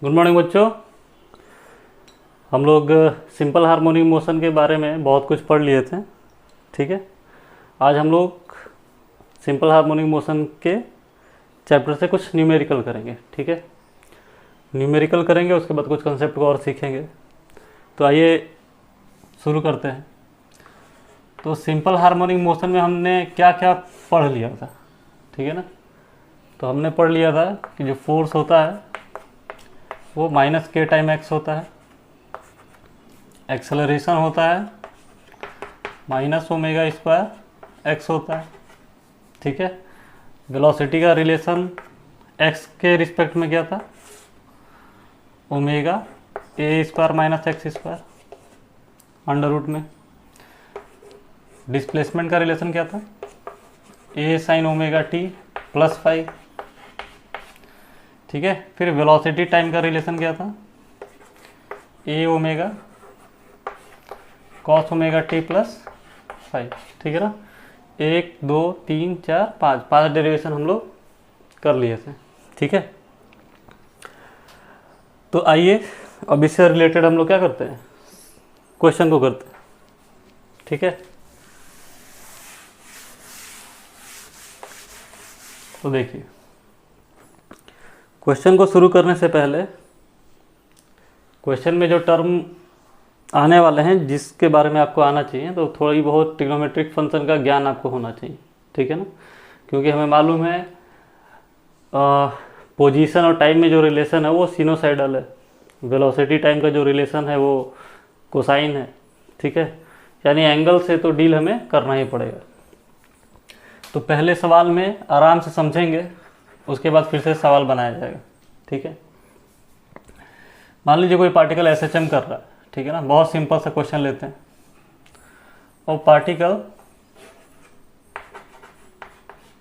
Good morning बच्चों। हम लोग सिंपल हार्मोनिक मोशन के बारे में बहुत कुछ पढ़ लिए थे। ठीक है, आज हम लोग सिंपल हार्मोनिक मोशन के चैप्टर से कुछ न्यूमेरिकल करेंगे। ठीक है, न्यूमेरिकल करेंगे, उसके बाद कुछ कंसेप्ट को और सीखेंगे। तो आइए शुरू करते हैं। तो सिंपल हार्मोनिक मोशन में हमने क्या क्या पढ़ लिया था, ठीक है ना। तो हमने पढ़ लिया था कि जो फोर्स होता है वो माइनस के टाइम एक्स होता है, एक्सेलरेशन होता है माइनस ओमेगा स्क्वायर एक्स होता है। ठीक है, वेलोसिटी का रिलेशन एक्स के रिस्पेक्ट में क्या था, omega A square minus X square under root में। डिस्प्लेसमेंट का रिलेशन क्या था, A sine omega T plus five. ठीक है, फिर वेलोसिटी टाइम का रिलेशन क्या था, A omega cos omega T plus five. ठीक है ना, 1 2 3 4 5 डेरिवेशन हम लोग कर लिए थे। ठीक है, तो आइए अब इससे रिलेटेड हम लोग क्या करते हैं, क्वेश्चन को करते हैं। ठीक है, तो देखिए क्वेश्चन को शुरू करने से पहले क्वेश्चन में जो टर्म आने वाले हैं जिसके बारे में आपको आना चाहिए, तो थोड़ी बहुत ट्रिग्नोमेट्रिक फंक्शन का ज्ञान आपको होना चाहिए। ठीक है ना, क्योंकि हमें मालूम है पोजीशन और टाइम में जो रिलेशन है वो सिनोसाइडल है, वेलोसिटी टाइम का जो रिलेशन है वो कोसाइन है। ठीक है, यानी एंगल से तो डील हमें करना ही पड़ेगा। तो पहले सवाल में आराम से समझेंगे, उसके बाद फिर से सवाल बनाया जाएगा। ठीक है, मान लीजिए कोई पार्टिकल एसएचएम कर रहा है। ठीक है ना, बहुत सिंपल सा क्वेश्चन लेते हैं। और पार्टिकल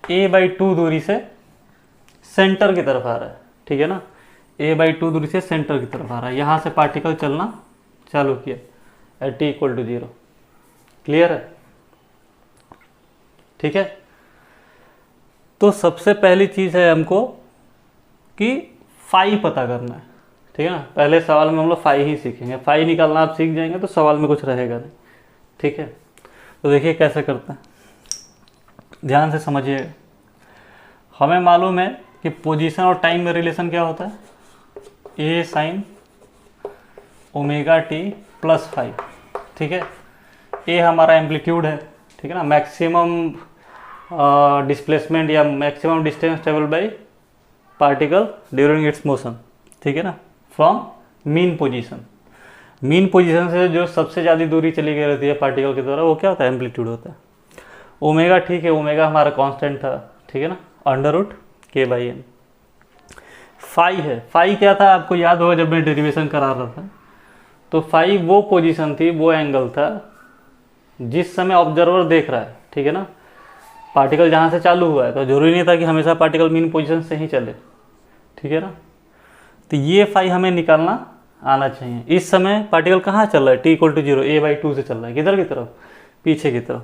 a/2 दूरी से सेंटर की तरफ आ रहा है। ठीक है ना, a/2 दूरी से सेंटर की तरफ आ रहा है। यहाँ से पार्टिकल चलना चालू किया एट t = 0। क्लियर है? ठीक है, तो सबसे पहली चीज़ है हमको कि फाई पता करना है। ठीक है ना, पहले सवाल में हम लोग फाई ही सीखेंगे। फाई निकालना आप सीख जाएंगे तो सवाल में कुछ रहेगा नहीं। ठीक है, तो देखिए कैसे करते हैं, ध्यान से समझिए। हमें मालूम है कि पोजीशन और टाइम में रिलेशन क्या होता है, A sine omega T plus five. ठीक है, ए हमारा एम्पलीट्यूड है। ठीक है ना, मैक्सिमम डिस्प्लेसमेंट या maximum distance travel by particle during its motion. ठीक है ना, from mean position. Mean position से जो सबसे ज़्यादा दूरी चली गई रहती है पार्टिकल के द्वारा वो क्या होता है, एम्पलीट्यूड होता है। ओमेगा, ठीक है, ओमेगा हमारा कांस्टेंट था। ठीक है ना, √k/n। फाई है, फाई क्या था आपको याद होगा जब मैं डेरिवेशन करा रहा था। तो फाई वो पोजीशन थी, वो एंगल था जिस समय ऑब्जर्वर देख रहा है। ठीक है ना, पार्टिकल जहाँ से चालू हुआ है, तो जरूरी नहीं था कि हमेशा पार्टिकल मीन पोजीशन से ही चले। ठीक है ना, तो ये फाई हमें निकालना आना चाहिए। इस समय पार्टिकल कहाँ चल रहा है, t = 0, a/2 से चल रहा है। किधर की तरफ, पीछे की तरफ।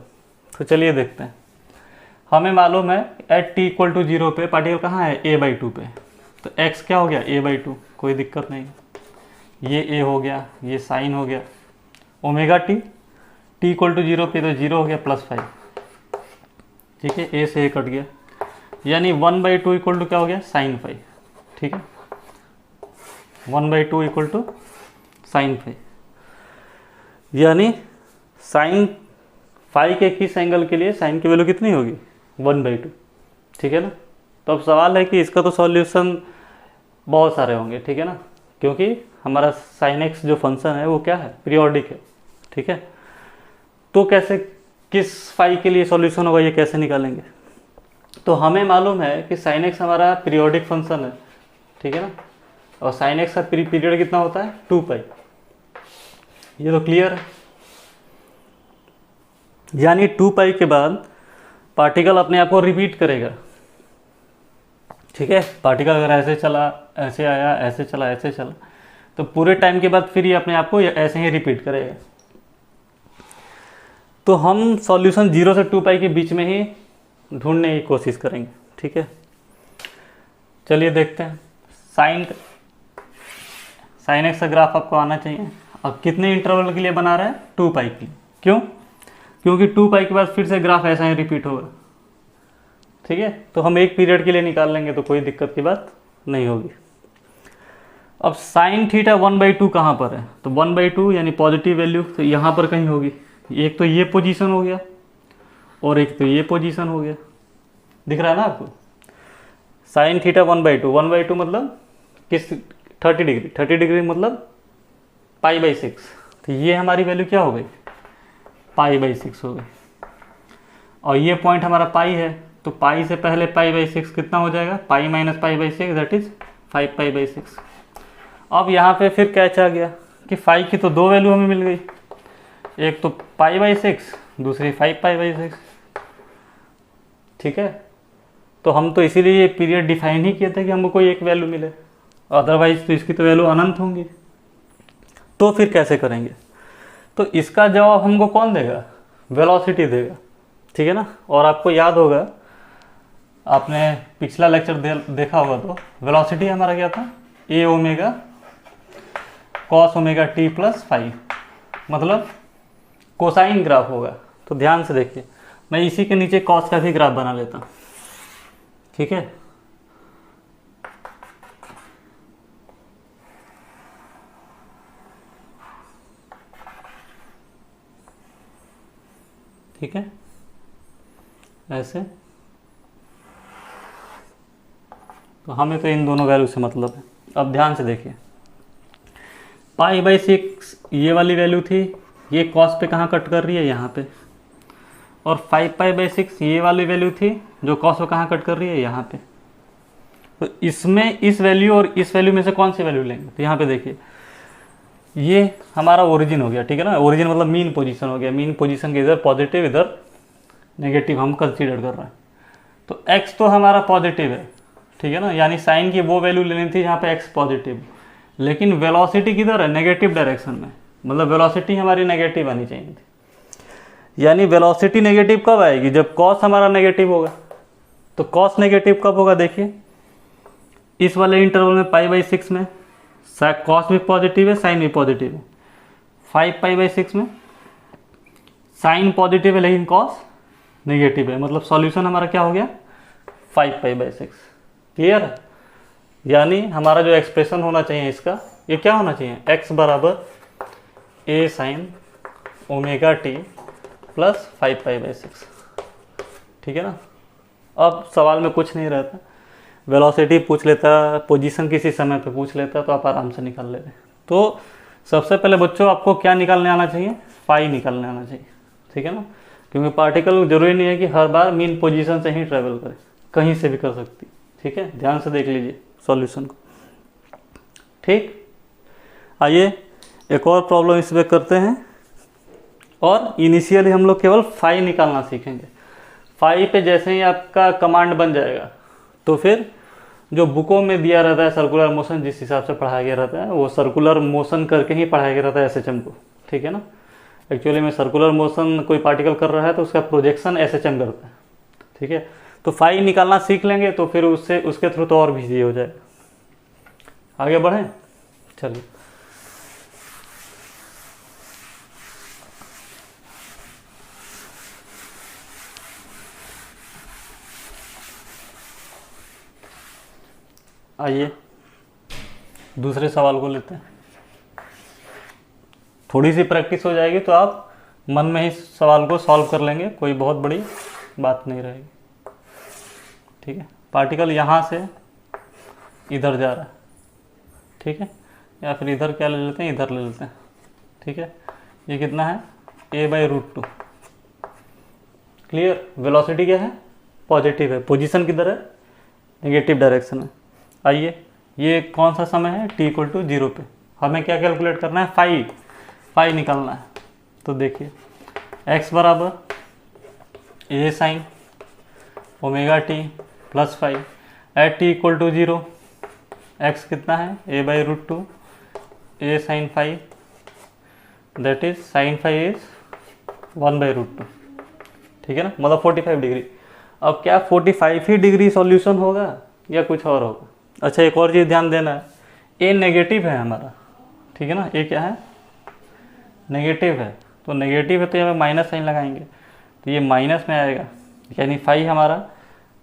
तो चलिए देखते हैं। हमें मालूम है एट t = 0 पे पार्टिकल कहाँ है, a/2 पे। तो x क्या हो गया, a/2, कोई दिक्कत नहीं। ये a हो गया, ये साइन हो गया। ओमेगा t = 0 पे तो 0 हो गया प्लस 5। ठीक है, a से a कट गया, यानी 1/2 = क्या हो गया, साइन 5। ठीक है, 1/2 = साइन 5, यानी साइन 5 के किस एंगल के लिए साइन की वैल्यू कितनी होगी, 1/2। ठीक है ना, तो अब सवाल है कि इसका तो सॉल्यूशन बहुत सारे होंगे। ठीक है ना, क्योंकि हमारा साइन एक्स जो फंक्शन है वो क्या है, पीरियोडिक है। ठीक है, तो कैसे, किस फाई के लिए सॉल्यूशन होगा, ये कैसे निकालेंगे। तो हमें मालूम है कि साइन एक्स हमारा पीरियोडिक फंक्शन है। ठीक है ना, और साइन एक्स का पीरियड कितना होता है, 2π। ये तो क्लियर है, यानी 2π के बाद पार्टिकल अपने आप को रिपीट करेगा। ठीक है, पार्टिकल अगर ऐसे चला, ऐसे आया, ऐसे चला, ऐसे चला, तो पूरे टाइम के बाद फिर ये अपने आप को ऐसे ही रिपीट करेगा। तो हम सॉल्यूशन 0 से 2π के बीच में ही ढूंढने की कोशिश करेंगे। ठीक है, चलिए देखते हैं। साइन साइन एक्स का ग्राफ आपको आना चाहिए। अब कितने इंटरवल के लिए बना रहा है, 2 पाई के लिए। क्यों? क्योंकि 2 पाई के बाद फिर से ग्राफ ऐसा ही रिपीट होगा, ठीक है। तो हम एक पीरियड के लिए निकाल लेंगे तो कोई दिक्कत की बात नहीं होगी। अब साइन थीटा 1/2 कहाँ पर है, तो 1/2 यानी पॉजिटिव वैल्यू तो यहाँ पर कहीं होगी। एक तो ये पोजीशन हो गया और एक तो ये पोजीशन हो गया, दिख रहा है ना आपको। साइन थीटा 1/2, 1/2 मतलब किस 30 डिग्री, 30 डिग्री मतलब π/6। तो ये हमारी वैल्यू क्या हो गई, π/6 हो गई। और ये पॉइंट हमारा पाई है, तो पाई से पहले π/6 कितना हो जाएगा, पाई माइनस π/6 दैट इज 5π/6। अब यहाँ पे फिर कैच आ गया कि फाई की तो 2 वैल्यू हमें मिल गई, एक तो π/6 दूसरी 5π/6, ठीक है। तो हम तो इसीलिए ये पीरियड डिफाइन ही किया था कि हमको कोई एक वैल्यू मिले, अदरवाइज तो इसकी तो वैल्यू अनंत होंगी। तो फिर कैसे करेंगे, तो इसका जवाब हमको कौन देगा, वेलोसिटी देगा, ठीक है ना। और आपको याद होगा, आपने पिछला लेक्चर देखा होगा, तो वेलोसिटी हमारा क्या था, A omega cos omega T plus phi, मतलब कोसाइन ग्राफ होगा। तो ध्यान से देखिए, मैं इसी के नीचे कॉस का भी ग्राफ बना लेता हूँ, ठीक है। ठीक है, ऐसे। तो हमें तो इन दोनों वैल्यू से मतलब है। अब ध्यान से देखिए, π/6 ये वाली वैल्यू थी, ये कॉस पे कहाँ कट कर रही है, यहाँ पे। और 5π/6 ये वाली वैल्यू थी जो कॉस पे कहाँ कट कर रही है, यहाँ पे। तो इसमें इस वैल्यू और इस वैल्यू में से कौन सी वैल्यू लेंगे, तो यहाँ पे देखिए, ये हमारा ओरिजिन हो गया, ठीक है ना। ओरिजिन मतलब मीन पोजीशन हो गया, मीन पोजीशन के इधर पॉजिटिव इधर नेगेटिव हम कंसीडर कर रहे हैं। तो x तो हमारा पॉजिटिव है, ठीक है ना, यानी साइन की वो वैल्यू लेनी थी जहाँ पे x पॉजिटिव, लेकिन वेलोसिटी किधर है, नेगेटिव डायरेक्शन में, मतलब वेलोसिटी हमारी नेगेटिव आनी चाहिए थी। यानी वेलोसिटी नेगेटिव कब आएगी, जब कॉस हमारा नेगेटिव होगा। तो कॉस नेगेटिव कब होगा, देखिए इस वाले इंटरवल में π/6 में कॉस भी पॉजिटिव है, साइन भी पॉजिटिव है। 5π/6 में साइन पॉजिटिव है लेकिन कॉस नेगेटिव है, मतलब सॉल्यूशन हमारा क्या हो गया, 5π/6। क्लियर है। यानी हमारा जो एक्सप्रेशन होना चाहिए इसका, ये क्या होना चाहिए, x बराबर a sine omega T plus 5π/6, ठीक है ना। अब सवाल में कुछ नहीं रहता, वेलोसिटी पूछ लेता, पोजीशन किसी समय पे पूछ लेता, तो आप आराम से निकाल लेते। तो सबसे पहले बच्चों आपको क्या निकालने आना चाहिए, फाई निकालने आना चाहिए, ठीक है ना। क्योंकि पार्टिकल जरूरी नहीं है कि हर बार मीन पोजीशन से ही ट्रेवल करे, कहीं से भी कर सकती, ठीक है। ध्यान से देख लीजिए सॉल्यूशन को, ठीक। आइए एक और प्रॉब्लम इस पे करते हैं, और इनिशियली हम लोग केवल फाई निकालना सीखेंगे। फाई पे जैसे ही आपका कमांड बन जाएगा, तो फिर जो बुकों में दिया रहता है सर्कुलर मोशन, जिस हिसाब से पढ़ाया गया रहता है, वो सर्कुलर मोशन करके ही पढ़ाया गया रहता है SHM को, ठीक है ना। एक्चुअली में सर्कुलर मोशन कोई पार्टिकल कर रहा है तो उसका प्रोजेक्शन SHM करता है, ठीक है। तो फाई निकालना सीख लेंगे तो फिर उससे उसके थ्रू तो और भी ईजी हो जाएगा। आगे बढ़ें, चलिए। आइए दूसरे सवाल को लेते हैं। थोड़ी सी प्रैक्टिस हो जाएगी तो आप मन में ही सवाल को सॉल्व कर लेंगे, कोई बहुत बड़ी बात नहीं रहेगी, ठीक है। पार्टिकल यहाँ से इधर जा रहा है, ठीक है, या फिर इधर क्या ले लेते हैं, इधर ले लेते हैं, ठीक है। ये कितना है, a/√2। क्लियर। वेलोसिटी क्या है, पॉजिटिव है, पोजीशन किधर है, नेगेटिव डायरेक्शन में। आइए, ये कौन सा समय है, t = 0 पे। हमें क्या कैलकुलेट करना है, फाई निकालना है। तो देखिए x बराबर a sine omega T plus phi at t = 0। x कितना है, a/√2 a sine phi, that is sine phi is 1/√2, ठीक है ना, मतलब 45 डिग्री। अब क्या 45 ही डिग्री सॉल्यूशन होगा या कुछ और होगा। अच्छा, एक और चीज़ ध्यान देना है, a नेगेटिव है हमारा, ठीक है ना, ए क्या है, नेगेटिव है, तो नेगेटिव है तो यहाँ माइनस साइन लगाएंगे, तो ये माइनस में आएगा, यानी फाई हमारा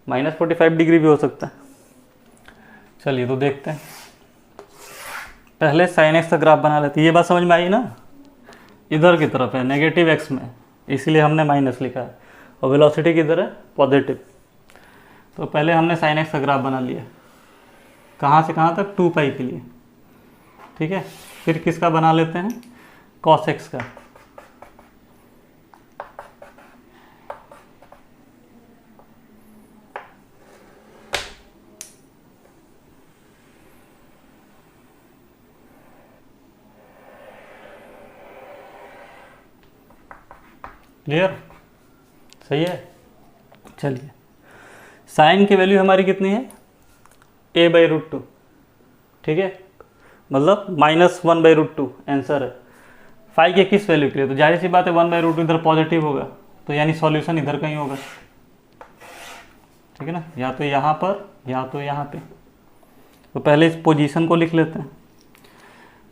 -45 डिग्री भी हो सकता है। चलिए तो देखते हैं, पहले साइन एक्स का ग्राफ बना लेते हैं। ये बात समझ में आई ना, इधर की तरफ है नेगेटिव एक्स में, इसीलिए हमने माइनस लिखा है, और वेलोसिटी किधर है, पॉजिटिव। तो पहले हमने साइन एक्स का ग्राफ बना लिया, कहाँ से कहाँ तक, 2 पाई के लिए, ठीक है। फिर किसका बना लेते हैं, कॉस एक्स का। क्लियर, सही है। चलिए, साइन की वैल्यू हमारी कितनी है, a/√2, ठीक है, मतलब -1/√2 आंसर है। फाई के किस वैल्यू के लिए, तो जाहिर सी बात है 1/√2 इधर पॉजिटिव होगा, तो यानी सॉल्यूशन इधर कहीं होगा, ठीक है ना, या तो यहाँ पर या तो यहाँ पे। तो पहले इस पोजीशन को लिख लेते हैं,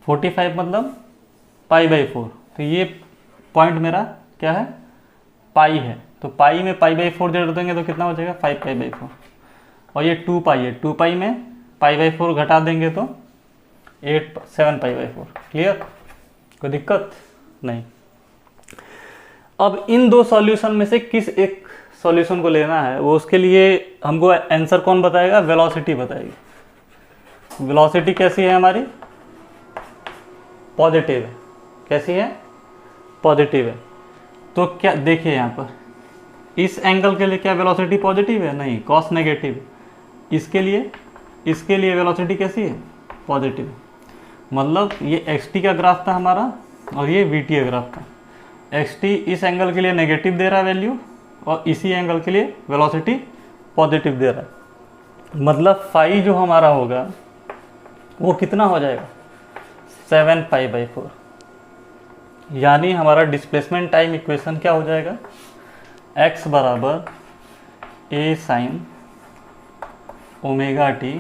45 मतलब π/4, तो ये पॉइंट मेरा क्या है, पाई है, तो पाई में π/4 जोड़ देंगे तो कितना हो जाएगा, 5π/4, और ये 2 पाई है, 2 पाई में π/4 घटा देंगे तो 7π/4। क्लियर, कोई दिक्कत नहीं। अब इन दो सॉल्यूशन में से किस एक सॉल्यूशन को लेना है, वो उसके लिए हमको आंसर कौन बताएगा, वेलोसिटी बताएगी। वेलोसिटी कैसी है हमारी, पॉजिटिव है, कैसी है, पॉजिटिव है। तो क्या देखिए यहाँ पर, इस एंगल के लिए क्या वेलोसिटी पॉजिटिव है, नहीं, कॉस नेगेटिव है। इसके लिए वेलोसिटी कैसी है, पॉजिटिव। मतलब ये xt का ग्राफ था हमारा और ये vt का ग्राफ था। xt इस एंगल के लिए नेगेटिव दे रहा है वैल्यू, और इसी एंगल के लिए वेलोसिटी पॉजिटिव दे रहा है। मतलब फाई जो हमारा होगा वो कितना हो जाएगा, 7π/4, यानी हमारा डिस्प्लेसमेंट टाइम इक्वेशन क्या हो जाएगा, x बराबर a sin ω/t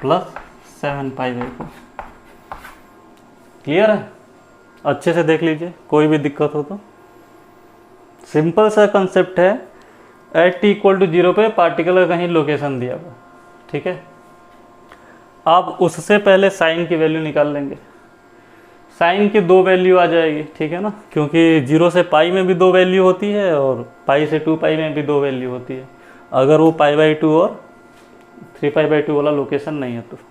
plus 7π/4। Clear है, अच्छे से देख लीजिए, कोई भी दिक्कत हो तो। सिंपल सा कंसेप्ट है, एट t = 0 पे पार्टिकल का कहीं लोकेशन दिया हुआ, ठीक है। अब उससे पहले साइन की वैल्यू निकाल लेंगे। साइन की 2 वैल्यू आ जाएगी, ठीक है ना, क्योंकि 0 से पाई में भी 2 वैल्यू होती है और पाई से 2 पाई में भी 2 वैल्यू होती है, अगर वो π/2 और 3π/2 वाला लोकेशन नहीं है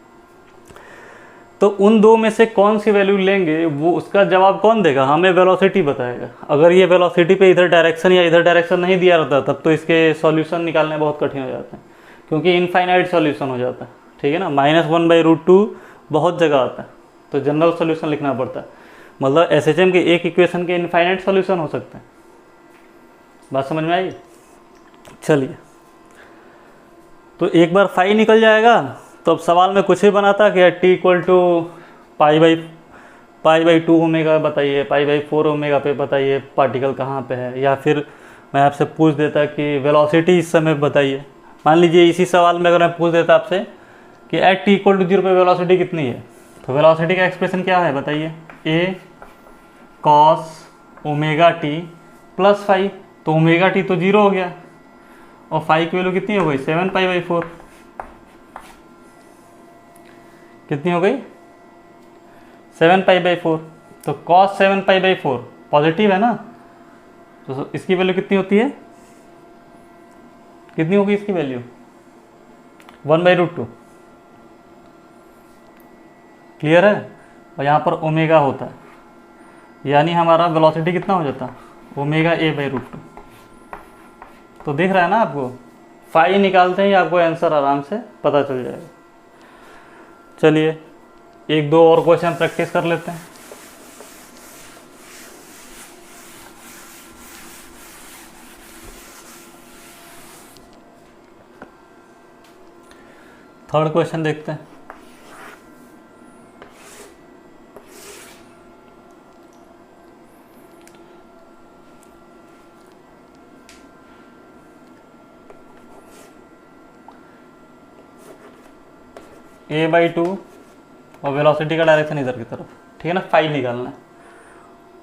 तो उन दो में से कौन सी वैल्यू लेंगे, वो उसका जवाब कौन देगा, हमें वेलोसिटी बताएगा। अगर ये वेलोसिटी पे इधर डायरेक्शन या इधर डायरेक्शन नहीं दिया रहता तब तो इसके सॉल्यूशन निकालने बहुत कठिन हो जाते हैं, क्योंकि इनफाइनाइट सॉल्यूशन हो जाता है, ठीक है ना। -1/√2 बहुत जगह आता है, तो जनरल सॉल्यूशन लिखना पड़ता है। मतलब SHM के एक इक्वेशन के इनफाइनाइट सॉल्यूशन हो सकते हैं। बात समझ में आई। चलिए, तो एक बार फाई निकल जाएगा तो अब सवाल में कुछ ही बनाता कि t = π/2 ओमेगा बताइए, π/4 ओमेगा पे बताइए पार्टिकल कहाँ पे है, या फिर मैं आपसे पूछ देता कि वेलोसिटी इस समय बताइए। मान लीजिए इसी सवाल में अगर मैं पूछ देता आपसे कि एट t = 0 पे वेलोसिटी कितनी है, तो वेलोसिटी का एक्सप्रेशन क्या है बताइए, a cos ω/t plus phi, तो ω/t तो 0 हो गया और फाई की वैल्यू कितनी हो गई, 7π/4। कितनी हो गई, 7π/4। तो cos 7π/4 पॉजिटिव है ना, तो इसकी वैल्यू कितनी होती है, कितनी होगी इसकी वैल्यू, 1/√2। क्लियर है, और यहाँ पर ओमेगा होता है, यानी हमारा वेलोसिटी कितना हो जाता, ω/a/√2। तो दिख रहा है ना आपको, फाई निकालते ही आपको आंसर आराम से पता चल जाएगा। चलिए, एक दो और क्वेश्चन प्रैक्टिस कर लेते हैं। थर्ड क्वेश्चन देखते हैं। a/2 और वेलोसिटी का डायरेक्शन इधर की तरफ, ठीक है ना, फाई निकालना है।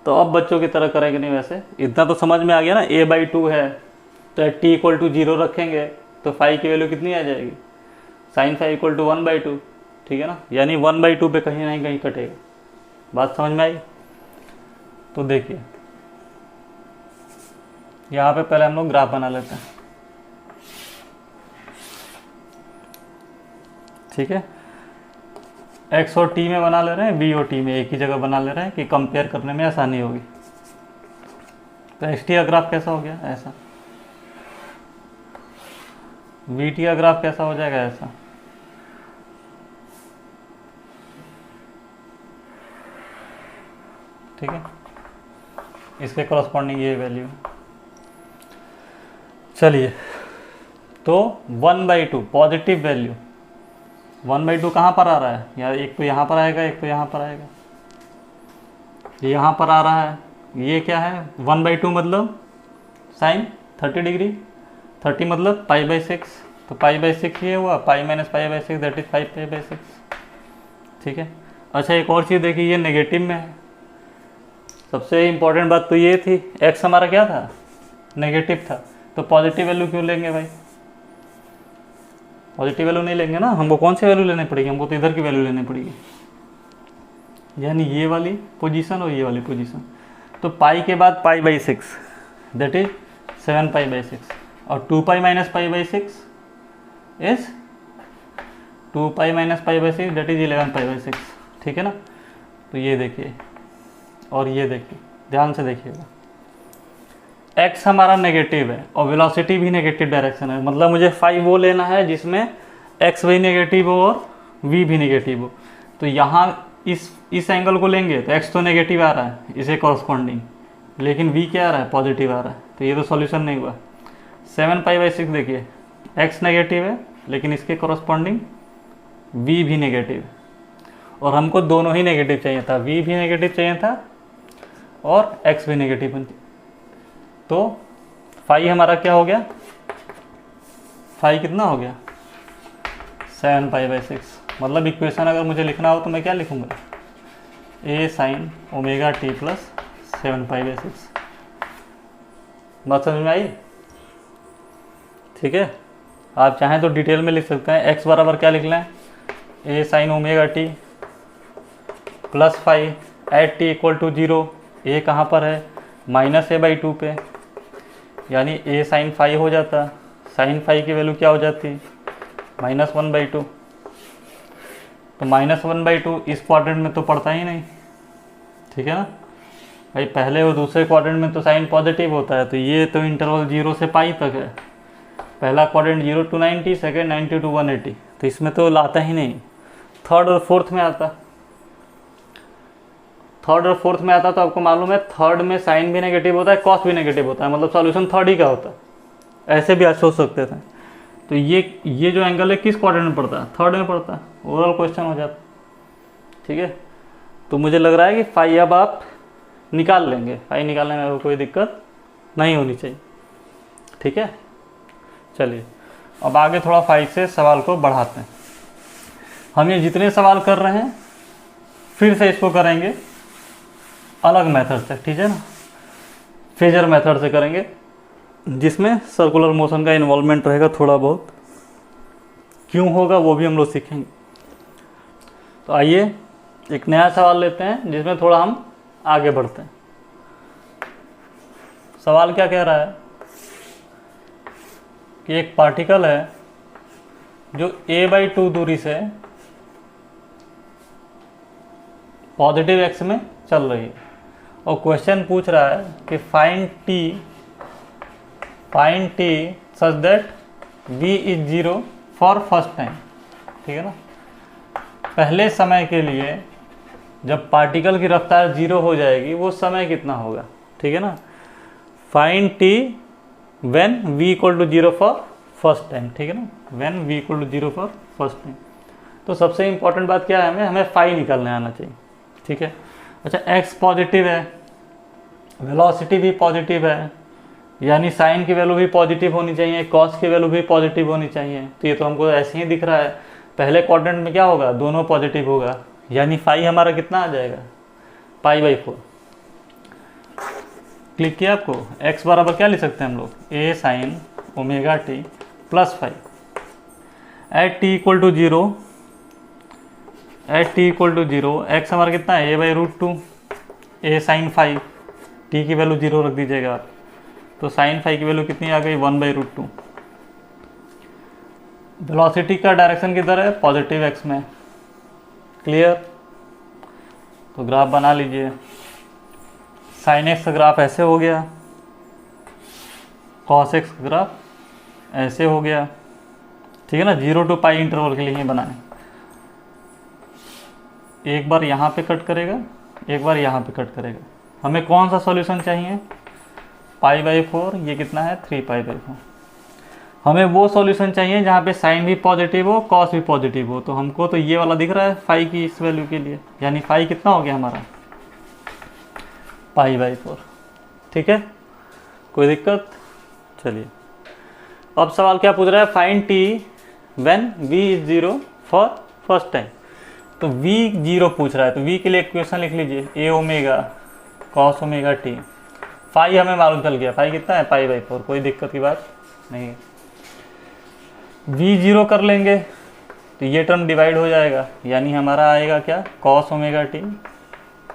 तो अब बच्चों की तरह करेंगे नहीं, वैसे इतना तो समझ में आ गया ना, a/2 है तो t = 0 रखेंगे तो फाई की वैल्यू कितनी आ जाएगी, sin फाई = 1/2, ठीक है ना, यानी 1/2 पे कहीं ना कहीं कटेगा। बात समझ में आई? तो देखिए यहाँ पे पहले हम लोग ग्राफ बना लेते हैं, ठीक है। x और t में बना ले रहे हैं, v और t में एक ही जगह बना ले रहे हैं कि कंपेयर करने में आसानी होगी। तो xt का ग्राफ कैसा हो गया, ऐसा। vt का ग्राफ कैसा हो जाएगा, ऐसा। ठीक है, इसके कॉरस्पॉन्डिंग ये वैल्यू। चलिए, तो 1/2 पॉजिटिव वैल्यू, 1/2 कहाँ पर आ रहा है, यार एक तो यहाँ पर आएगा, एक तो यहाँ पर आएगा। ये यहाँ पर आ रहा है, ये क्या है 1/2 मतलब साइन 30 डिग्री, 30 मतलब π/6, तो π/6 ये हुआ, π - π/6 दैट इज 5π/6, ठीक है। अच्छा एक और चीज़ देखिए, ये नेगेटिव में है। सबसे इम्पोर्टेंट बात तो ये थी, x हमारा क्या था, नेगेटिव था, तो पॉजिटिव वैल्यू क्यों लेंगे भाई, पॉजिटिव वैल्यू नहीं लेंगे ना, हमको कौन सी वैल्यू लेनी पड़ेगी, हमको तो इधर की वैल्यू लेनी पड़ेगी, यानी ये वाली पोजीशन और ये वाली पोजीशन। तो पाई के बाद π/6 दैट इज 7π/6 और 2π - π/6 इज 2π - π/6 दैट इज 11π/6, ठीक है ना। तो ये देखिए और ये देखिए, ध्यान से देखिएगा, x हमारा नेगेटिव है और वेलोसिटी भी नेगेटिव डायरेक्शन है, मतलब मुझे फाई वो लेना है जिसमें x भी नेगेटिव हो और v भी नेगेटिव हो। तो यहाँ इस एंगल को लेंगे तो x तो नेगेटिव आ रहा है इसे कॉरस्पॉन्डिंग, लेकिन v क्या आ रहा है, पॉजिटिव आ रहा है, तो ये तो सॉल्यूशन नहीं हुआ। 7π/6 देखिए, x नेगेटिव है लेकिन इसके कॉरस्पॉन्डिंग v भी नेगेटिव है, और हमको दोनों ही नेगेटिव चाहिए था, v भी नेगेटिव चाहिए था और x भी नेगेटिव। तो फाई हमारा क्या हो गया, फाई कितना हो गया 7π/6, मतलब इक्वेशन अगर मुझे लिखना हो तो मैं क्या लिखूंगा, a sin ωt प्लस 7π/6। बात समझ में आई? ठीक है, आप चाहें तो डिटेल में लिख सकते हैं। x बराबर क्या लिख लें, a sin ωt plus phi at t = 0, a कहाँ पर है, -a/2 पे, यानी a sin फाई हो जाता, sin फाई की वैल्यू क्या हो जाती, -1/2। तो -1/2 इस क्वाड्रेंट में तो पड़ता ही नहीं, ठीक है ना भाई, पहले और दूसरे क्वाड्रेंट में तो साइन पॉजिटिव होता है, तो ये तो इंटरवल 0 से पाई तक है, पहला क्वाड्रेंट 0 to 90, सेकेंड 90 to 180, तो इसमें तो लाता ही नहीं। थर्ड और फोर्थ में आता, थर्ड और फोर्थ में आता तो आपको मालूम है थर्ड में साइन भी नेगेटिव होता है, कॉस भी नेगेटिव होता है, मतलब सॉल्यूशन थर्ड ही का होता है, ऐसे भी आज सोच सकते थे। तो ये जो एंगल है किस क्वाड्रेंट में पड़ता है, थर्ड में पड़ता है, ओवरऑल क्वेश्चन हो जाता, ठीक है। तो मुझे लग रहा है कि फाई अब आप निकाल लेंगे, फाई निकालने में कोई दिक्कत नहीं होनी चाहिए, ठीक है। चलिए अब आगे थोड़ा फाई से सवाल को बढ़ाते हैं। हम ये जितने सवाल कर रहे हैं फिर से इसको करेंगे अलग मेथड से, ठीक है ना, फेजर मेथड से करेंगे, जिसमें सर्कुलर मोशन का इन्वॉल्वमेंट रहेगा थोड़ा बहुत, क्यों होगा वो भी हम लोग सीखेंगे। तो आइए एक नया सवाल लेते हैं जिसमें थोड़ा हम आगे बढ़ते हैं। सवाल क्या कह रहा है कि एक पार्टिकल है जो a/2 दूरी से पॉजिटिव एक्स में चल रही है, और क्वेश्चन पूछ रहा है कि find t such that v is 0 for first time, ठीक है ना। पहले समय के लिए जब पार्टिकल की रफ्तार 0 हो जाएगी वो समय कितना होगा, ठीक है ना। Find t when v = 0 for first time, ठीक है ना, when v = 0 for first time. तो सबसे इंपॉर्टेंट बात क्या है, हमें फाई निकालने आना चाहिए, ठीक है। अच्छा x पॉजिटिव है, वेलोसिटी भी पॉजिटिव है, यानी साइन की वैल्यू भी पॉजिटिव होनी चाहिए, कॉस की वैल्यू भी पॉजिटिव होनी चाहिए। तो ये तो हमको ऐसे ही दिख रहा है, पहले क्वाड्रेंट में क्या होगा, दोनों पॉजिटिव होगा, यानी फाई हमारा कितना आ जाएगा, π/4। क्लिक किया आपको, x बराबर क्या लिख सकते हैं हम लोग, a sin omega T plus phi at t equal to zero. At t equal to zero x हमारा कितना है, a/√2 a sin phi, t की वैल्यू 0 रख दीजिएगा आप, तो साइन फाई की वैल्यू कितनी आ गई, 1/√2। वेलोसिटी का डायरेक्शन किधर है, पॉजिटिव x में। क्लियर, तो ग्राफ बना लीजिए। साइन एक्स का ग्राफ ऐसे हो गया, कॉस एक्स का ग्राफ ऐसे हो गया, ठीक है ना। 0 to π इंटरवल के लिए ही बनाए, एक बार यहाँ पे कट करेगा, एक बार यहाँ पे कट करेगा। हमें कौन सा सॉल्यूशन चाहिए, π/4, ये कितना है 3π/4। हमें वो सॉल्यूशन चाहिए जहाँ पे साइन भी पॉजिटिव हो, कॉस भी पॉजिटिव हो। तो हमको तो ये वाला दिख रहा है फाई की इस वैल्यू के लिए, यानी फाई कितना हो गया हमारा, π/4। ठीक है, कोई दिक्कत। चलिए अब सवाल क्या पूछ रहा है, find T when v is 0 for first time. तो v 0 पूछ रहा है, तो v के लिए इक्वेशन लिख लीजिए, a omega cos omega t. Phi हमें मालूम चल गया, फाई कितना है π/4, कोई दिक्कत की बात नहीं है। v 0 कर लेंगे तो ये टर्म डिवाइड हो जाएगा, यानी हमारा आएगा क्या, कॉस ओमेगा टी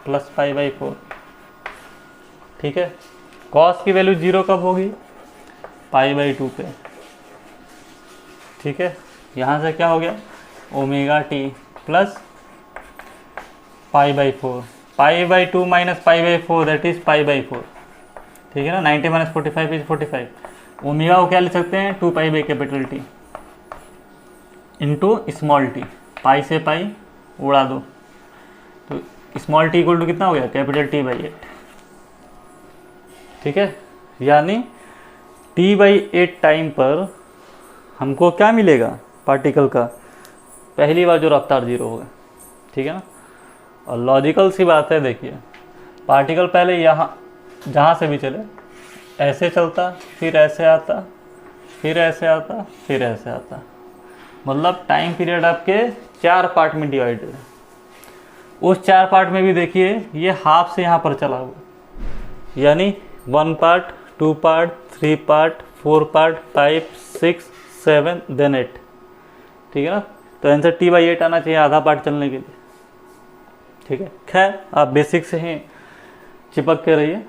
प्लस π/4। ठीक है, कॉस की वैल्यू 0 कब होगी, π/2 पे। ठीक है, यहाँ से क्या हो गया, omega T plus π/4, π/2 minus π/4 that is π/4। ठीक है ना, 90 माइनस 45 इज 45। ओमेगा को क्या लिख सकते हैं, 2π/T इंटू स्मॉल टी, पाई से पाई उड़ा दो, तो स्मॉल टी इक्वल टू कितना हो गया, T/8। ठीक है, यानी T/8 टाइम पर हमको क्या मिलेगा, पार्टिकल का पहली बार जो रफ्तार 0 होगा। ठीक है ना, और लॉजिकल सी बात है, देखिए पार्टिकल पहले यहाँ जहाँ से भी चले ऐसे चलता, फिर ऐसे आता, फिर ऐसे आता, फिर ऐसे आता, मतलब टाइम पीरियड आपके 4 पार्ट में डिवाइडेड है। उस 4 पार्ट में भी देखिए ये हाफ से यहाँ पर चला हुआ, यानी 1 part, 2 part, 3 part, 4 part, 5, 6, 7 then 8। ठीक है ना, तो आंसर T/8 आना चाहिए आधा पार्ट चलने के लिए। ठीक है, खैर आप बेसिक से ही चिपक के रहिए।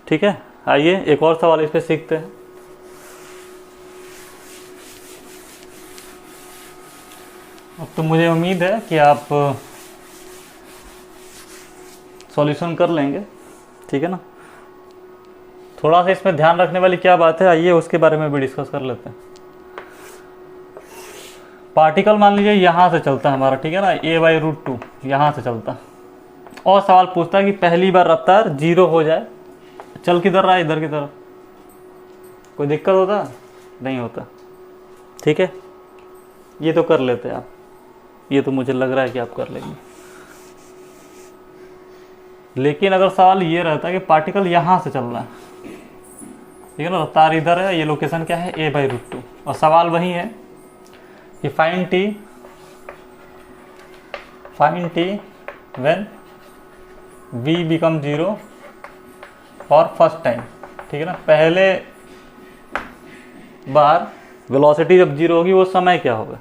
ठीक है, आइए एक और सवाल इस पे सीखते हैं। अब तो मुझे उम्मीद है कि आप सॉल्यूशन कर लेंगे। ठीक है ना, थोड़ा सा इसमें ध्यान रखने वाली क्या बात है, आइए उसके बारे में भी डिस्कस कर लेते हैं। पार्टिकल मान लीजिए यहाँ से चलता है हमारा, ठीक है ना, a/√2 यहाँ से चलता, और सवाल पूछता है कि पहली बार रफ्तार 0 हो जाए, चल किधर रहा है, इधर की तरफ, कोई दिक्कत होता नहीं होता। ठीक है, ये तो कर लेते हैं आप, ये तो मुझे लग रहा है कि आप कर लेंगे। लेकिन अगर सवाल ये रहता है कि पार्टिकल यहाँ से चल रहा है, ठीक है ना, रफ्तार इधर है, ये लोकेशन क्या है, a/√2, और सवाल वही है कि find T when v become 0 for first time. ठीक है ना, पहले बार वेलोसिटी जब 0 होगी वो समय क्या होगा।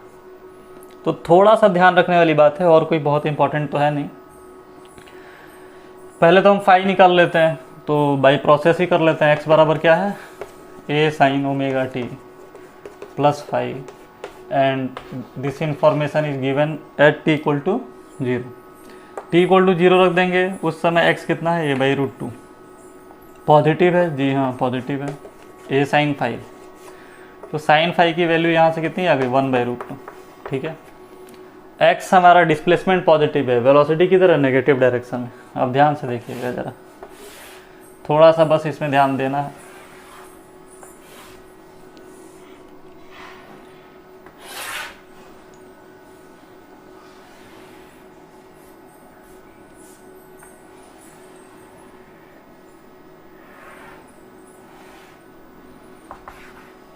तो थोड़ा सा ध्यान रखने वाली बात है, और कोई बहुत इंपॉर्टेंट तो है नहीं। पहले तो हम फाई निकाल लेते हैं, तो बाई प्रोसेस ही कर लेते हैं। x बराबर क्या है, a sin omega T plus phi, and this information is given at t equal to 0। t equal to 0 रख देंगे, उस समय x कितना है, a/√2। पॉजिटिव है, जी हाँ पॉजिटिव है, a sin फाई, तो साइन फाई की वैल्यू यहाँ से कितनी आ गई, 1/√2। ठीक है, x हमारा डिस्प्लेसमेंट पॉजिटिव है, वेलोसिटी किधर है, नेगेटिव डायरेक्शन में। अब ध्यान से देखिएगा ज़रा, थोड़ा सा बस इसमें ध्यान देना है।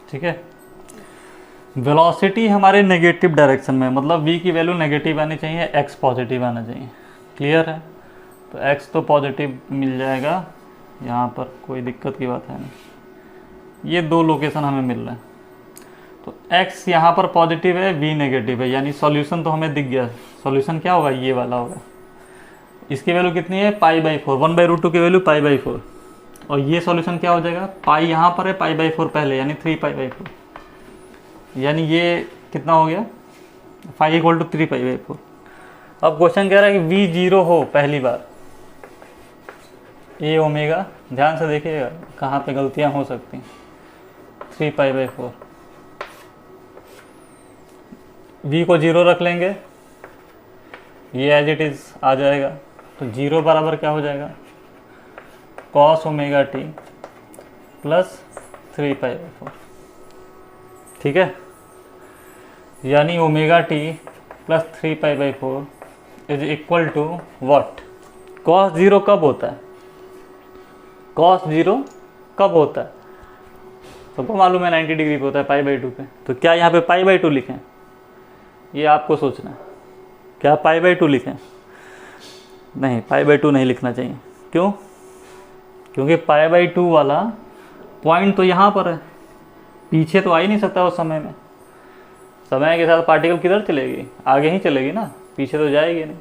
ठीक है, वेलोसिटी हमारे नेगेटिव डायरेक्शन में, मतलब v की वैल्यू नेगेटिव आनी चाहिए, x पॉजिटिव आना चाहिए। क्लियर है? तो x तो पॉजिटिव मिल जाएगा, यहाँ पर कोई दिक्कत की बात है नहीं। ये दो लोकेशन हमें मिल रहा है, तो x यहाँ पर पॉजिटिव है, v नेगेटिव है, यानी सॉल्यूशन तो हमें दिख गया। सॉल्यूशन क्या होगा? ये वाला होगा। इसकी वैल्यू कितनी है? π/4, 1/√2 की वैल्यू π/4। और ये सॉल्यूशन क्या हो जाएगा? पाई यहाँ पर है, π/4 पहले, यानी 3π/4, यानी ये कितना हो गया? Phi equal to 3π/4। अब क्वेश्चन कह रहा है कि v 0 हो पहली बार, a ओमेगा, ध्यान से देखिएगा कहाँ पे गलतियाँ हो सकती हैं। 3π/4, v को 0 रख लेंगे, ये एज इट इज़ आ जाएगा। तो 0 बराबर क्या हो जाएगा? cos ओमेगा t प्लस 3π/4, ठीक है। यानी omega T plus 3π/4 is equal to what? cos 0 कब होता है? cos 0 कब होता है? सबको मालूम है 90 डिग्री पे होता है, π/2 पे। तो क्या यहाँ पे π/2 लिखें? ये आपको सोचना है। क्या π/2 लिखें? नहीं, π/2 नहीं लिखना चाहिए। क्यों? क्योंकि π/2 वाला पॉइंट तो यहाँ पर है, पीछे तो आ ही नहीं सकता उस समय में। समय के साथ पार्टिकल किधर चलेगी? आगे ही चलेगी ना, पीछे तो जाएगी नहीं।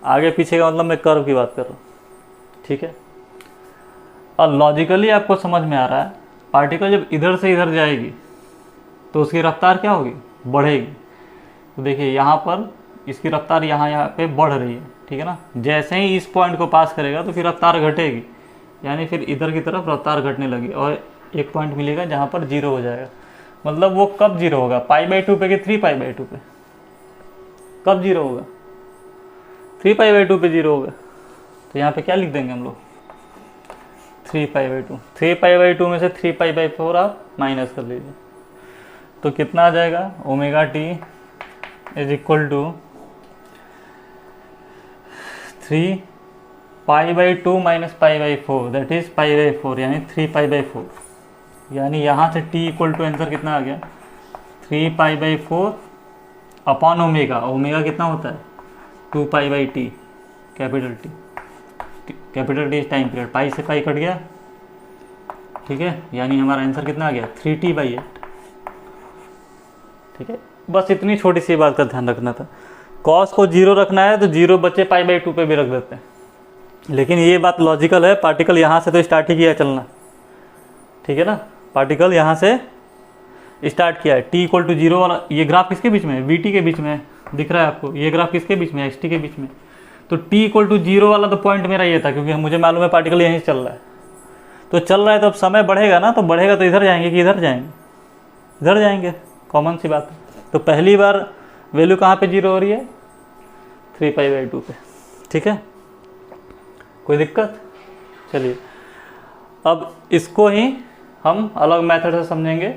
आगे पीछे का मतलब मैं कर्व की बात कर रहा हूँ, ठीक है। और लॉजिकली आपको समझ में आ रहा है, पार्टिकल जब इधर से इधर जाएगी तो उसकी रफ्तार क्या होगी? बढ़ेगी। तो देखिए यहाँ पर इसकी रफ्तार यहाँ पे बढ़ रही है, ठीक है ना। जैसे ही इस पॉइंट को पास करेगा तो फिर रफ्तार घटेगी, यानी फिर इधर की तरफ रफ्तार घटने लगी, और एक पॉइंट मिलेगा जहाँ पर 0 हो जाएगा। मतलब वो कब 0 होगा? π/2 पे कि 3π/2 पे? कब 0 होगा? 3π/2 पे 0 होगा। तो यहाँ पे क्या लिख देंगे हम लोग? 3π/2। 3π/2 में से 3π/4 आप माइनस कर लीजिए, तो कितना आ जाएगा? Omega T is equal to 3π/2 minus π/4, that is π/4, यानी 3π/4। यानी यहाँ से t इक्वल टू आंसर कितना आ गया? 3π/4 अपॉन ओमेगा। ओमेगा कितना होता है? 2π/t, capital T. Capital T is time period, pi से पाई कट गया, ठीक है। यानी हमारा आंसर कितना आ गया? 3t/8, ठीक है। बस इतनी छोटी सी बात का ध्यान रखना था। कॉस को 0 रखना है तो 0 बच्चे π/2 पे भी रख देते हैं, लेकिन ये बात लॉजिकल है। पार्टिकल यहाँ से तो स्टार्ट ही किया चलना, ठीक है ना। पार्टिकल यहाँ से स्टार्ट किया है, t इक्वल टू 0 वाला। ये ग्राफ किसके बीच में है? vt के बीच में है, दिख रहा है आपको। ये ग्राफ किसके बीच में है? xt के बीच में। तो t इक्वल टू 0 वाला तो पॉइंट मेरा ये था, क्योंकि मुझे मालूम है पार्टिकल यहीं चल रहा है। तो चल रहा है तो अब समय बढ़ेगा ना, तो बढ़ेगा तो इधर जाएंगे कि इधर जाएंगे? इधर जाएंगे, कॉमन सी बात है। तो पहली बार वैल्यू कहाँ पे 0 हो रही है? 3π/2 पे, ठीक है। कोई दिक्कत? चलिए अब इसको ही हम अलग मेथड से समझेंगे,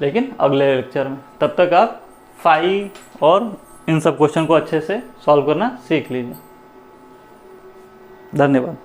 लेकिन अगले लेक्चर में। तब तक आप फाई और इन सब क्वेश्चन को अच्छे से सॉल्व करना सीख लीजिए। धन्यवाद।